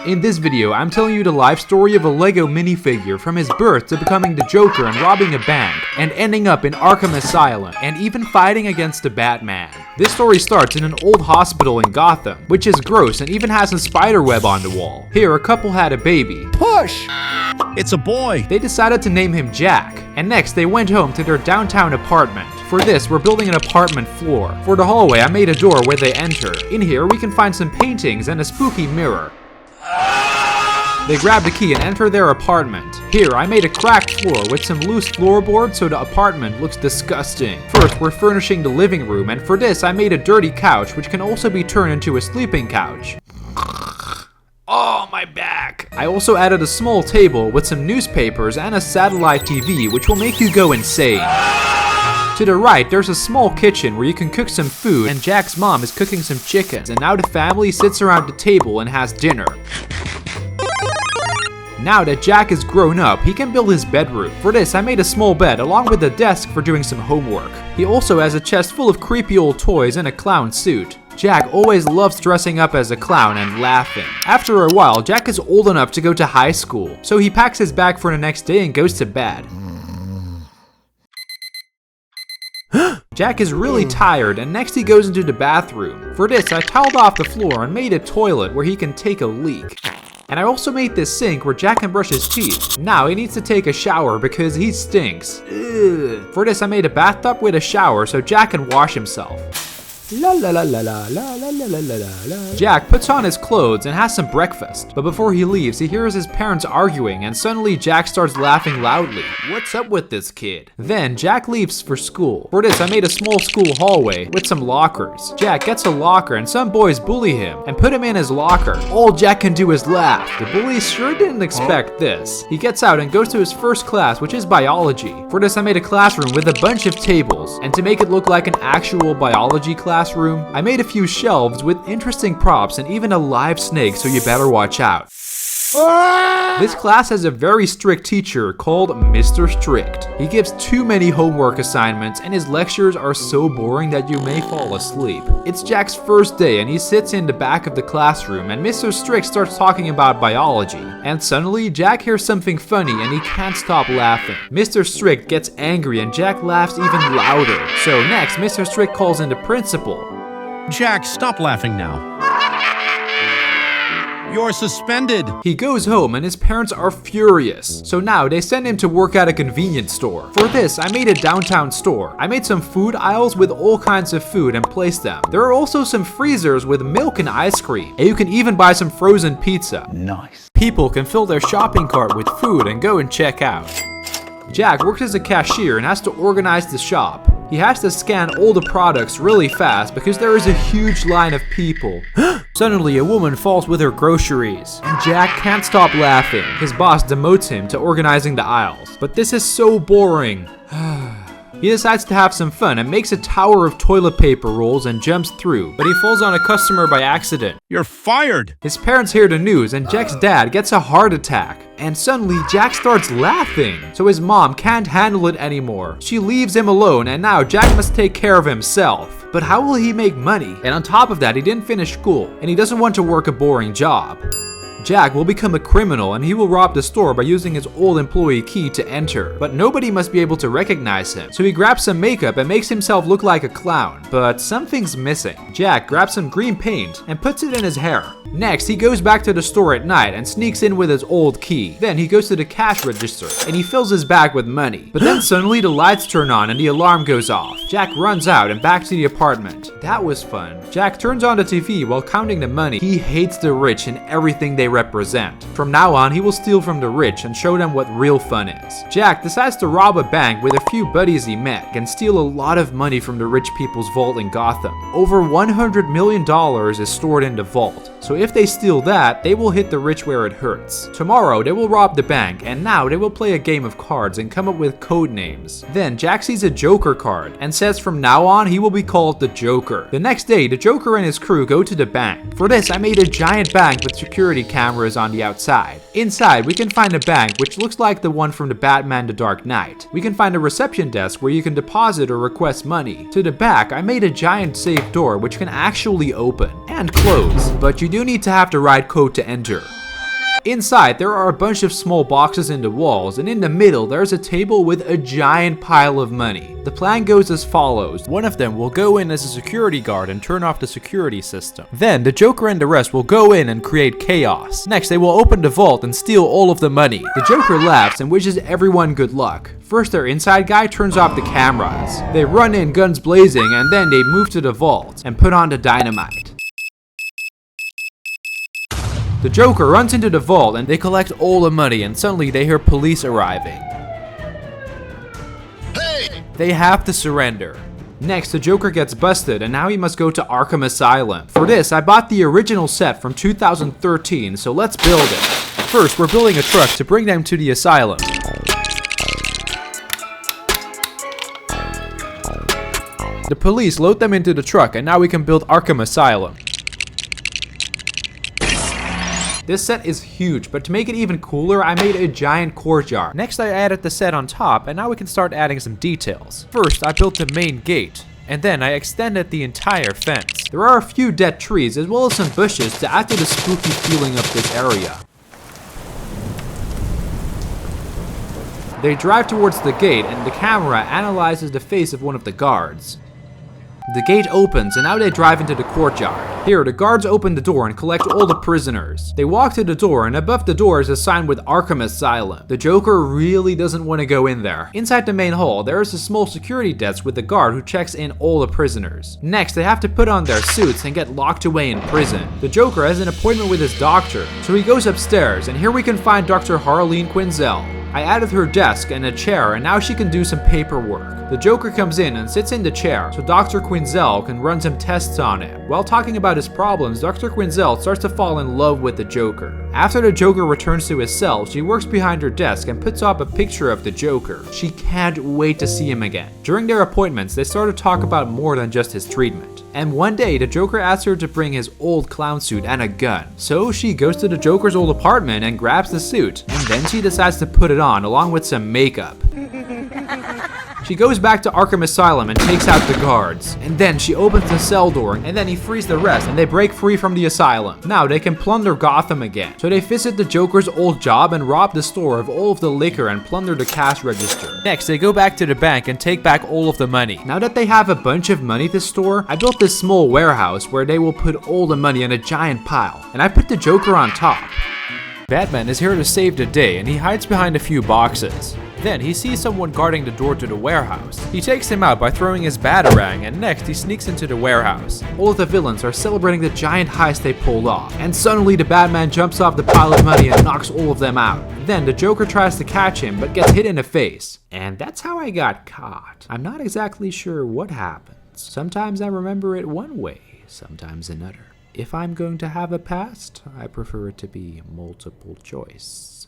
In this video, I'm telling you the life story of a Lego minifigure from his birth to becoming the Joker and robbing a bank, and ending up in Arkham Asylum, and even fighting against the Batman. This story starts in an old hospital in Gotham, which is gross and even has a spider web on the wall. Here, a couple had a baby. Push! It's a boy! They decided to name him Jack, and next they went home to their downtown apartment. For this, we're building an apartment floor. For the hallway, I made a door where they enter. In here, we can find some paintings and a spooky mirror. They grab the key and enter their apartment. Here, I made a cracked floor with some loose floorboards so the apartment looks disgusting. First, we're furnishing the living room, and for this, I made a dirty couch which can also be turned into a sleeping couch. Oh, my back! I also added a small table with some newspapers and a satellite TV which will make you go insane. To the right, there's a small kitchen where you can cook some food, and Jack's mom is cooking some chickens, and now the family sits around the table and has dinner. Now that Jack is grown up, he can build his bedroom. For this, I made a small bed along with a desk for doing some homework. He also has a chest full of creepy old toys and a clown suit. Jack always loves dressing up as a clown and laughing. After a while, Jack is old enough to go to high school, so he packs his bag for the next day and goes to bed. Jack is really tired, and next he goes into the bathroom. For this, I tiled off the floor and made a toilet where he can take a leak. And I also made this sink where Jack can brush his teeth. Now he needs to take a shower because he stinks. Ugh. For this, I made a bathtub with a shower so Jack can wash himself. La la la la la la la la la la. Jack puts on his clothes and has some breakfast, but before he leaves, he hears his parents arguing, and suddenly Jack starts laughing loudly. What's up with this kid? Then Jack leaves for school. For this, I made a small school hallway with some lockers. Jack gets a locker, and some boys bully him and put him in his locker. All Jack can do is laugh. The bullies sure didn't expect this. He gets out and goes to his first class, which is biology. For this, I made a classroom with a bunch of tables, and to make it look like an actual biology classroom, I made a few shelves with interesting props and even a live snake, so you better watch out. This class has a very strict teacher called Mr. Strict. He gives too many homework assignments and his lectures are so boring that you may fall asleep. It's Jack's first day and he sits in the back of the classroom and Mr. Strict starts talking about biology. And suddenly Jack hears something funny and he can't stop laughing. Mr. Strict gets angry and Jack laughs even louder. So next, Mr. Strict calls in the principal. Jack, stop laughing now. You're suspended. He goes home and his parents are furious. So now they send him to work at a convenience store. For this, I made a downtown store. I made some food aisles with all kinds of food and placed them. There are also some freezers with milk and ice cream. And you can even buy some frozen pizza. Nice. People can fill their shopping cart with food and go and check out. Jack works as a cashier and has to organize the shop. He has to scan all the products really fast because there is a huge line of people. Suddenly, a woman falls with her groceries, and Jack can't stop laughing. His boss demotes him to organizing the aisles. But this is so boring. He decides to have some fun and makes a tower of toilet paper rolls and jumps through, but he falls on a customer by accident. You're fired! His parents hear the news and Jack's dad gets a heart attack. And suddenly Jack starts laughing, so his mom can't handle it anymore. She leaves him alone and now Jack must take care of himself. But how will he make money? And on top of that, he didn't finish school and he doesn't want to work a boring job. Jack will become a criminal and he will rob the store by using his old employee key to enter. But nobody must be able to recognize him. So he grabs some makeup and makes himself look like a clown. But something's missing. Jack grabs some green paint and puts it in his hair. Next, he goes back to the store at night and sneaks in with his old key. Then he goes to the cash register and he fills his bag with money. But then suddenly the lights turn on and the alarm goes off. Jack runs out and back to the apartment. That was fun. Jack turns on the TV while counting the money. He hates the rich and everything they represent. From now on, he will steal from the rich and show them what real fun is. Jack decides to rob a bank with a few buddies he met and steal a lot of money from the rich people's vault in Gotham. Over $100 million is stored in the vault. So if they steal that, they will hit the rich where it hurts. Tomorrow, they will rob the bank, and now they will play a game of cards and come up with code names. Then Jack sees a Joker card and says from now on, he will be called the Joker. The next day, the Joker and his crew go to the bank. For this, I made a giant bank with security cameras on the outside. Inside, we can find a bank which looks like the one from the Batman The Dark Knight. We can find a reception desk where you can deposit or request money. To the back, I made a giant safe door which can actually open and close, but you do need to have the right code to enter. Inside, there are a bunch of small boxes in the walls, and in the middle, there's a table with a giant pile of money. The plan goes as follows. One of them will go in as a security guard and turn off the security system. Then, the Joker and the rest will go in and create chaos. Next, they will open the vault and steal all of the money. The Joker laughs and wishes everyone good luck. First, their inside guy turns off the cameras. They run in guns blazing, and then they move to the vault and put on the dynamite. The Joker runs into the vault and they collect all the money, and suddenly they hear police arriving. Hey! They have to surrender. Next, the Joker gets busted and now he must go to Arkham Asylum. For this, I bought the original set from 2013, so let's build it. First, we're building a truck to bring them to the asylum. The police load them into the truck and now we can build Arkham Asylum. This set is huge, but to make it even cooler, I made a giant courtyard. Next, I added the set on top, and now we can start adding some details. First, I built the main gate, and then I extended the entire fence. There are a few dead trees, as well as some bushes to add to the spooky feeling of this area. They drive towards the gate, and the camera analyzes the face of one of the guards. The gate opens and now they drive into the courtyard. Here, the guards open the door and collect all the prisoners. They walk to the door and above the door is a sign with Arkham Asylum. The Joker really doesn't want to go in there. Inside the main hall, there is a small security desk with the guard who checks in all the prisoners. Next, they have to put on their suits and get locked away in prison. The Joker has an appointment with his doctor, so he goes upstairs and here we can find Dr. Harleen Quinzel. I added her desk and a chair and now she can do some paperwork. The Joker comes in and sits in the chair so Dr. Quinzel can run some tests on him. While talking about his problems, Dr. Quinzel starts to fall in love with the Joker. After the Joker returns to his cell, she works behind her desk and puts up a picture of the Joker. She can't wait to see him again. During their appointments, they start to talk about more than just his treatment. And one day, the Joker asks her to bring his old clown suit and a gun. So she goes to the Joker's old apartment and grabs the suit, and then she decides to put it on along with some makeup. She goes back to Arkham Asylum and takes out the guards. And then she opens the cell door and then he frees the rest and they break free from the asylum. Now they can plunder Gotham again. So they visit the Joker's old job and rob the store of all of the liquor and plunder the cash register. Next, they go back to the bank and take back all of the money. Now that they have a bunch of money to store, I built this small warehouse where they will put all the money in a giant pile. And I put the Joker on top. Batman is here to save the day and he hides behind a few boxes. Then he sees someone guarding the door to the warehouse. He takes him out by throwing his batarang and next he sneaks into the warehouse. All of the villains are celebrating the giant heist they pulled off. And suddenly the Batman jumps off the pile of money and knocks all of them out. Then the Joker tries to catch him but gets hit in the face. And that's how I got caught. I'm not exactly sure what happens. Sometimes I remember it one way, sometimes another. If I'm going to have a past, I prefer it to be multiple choice.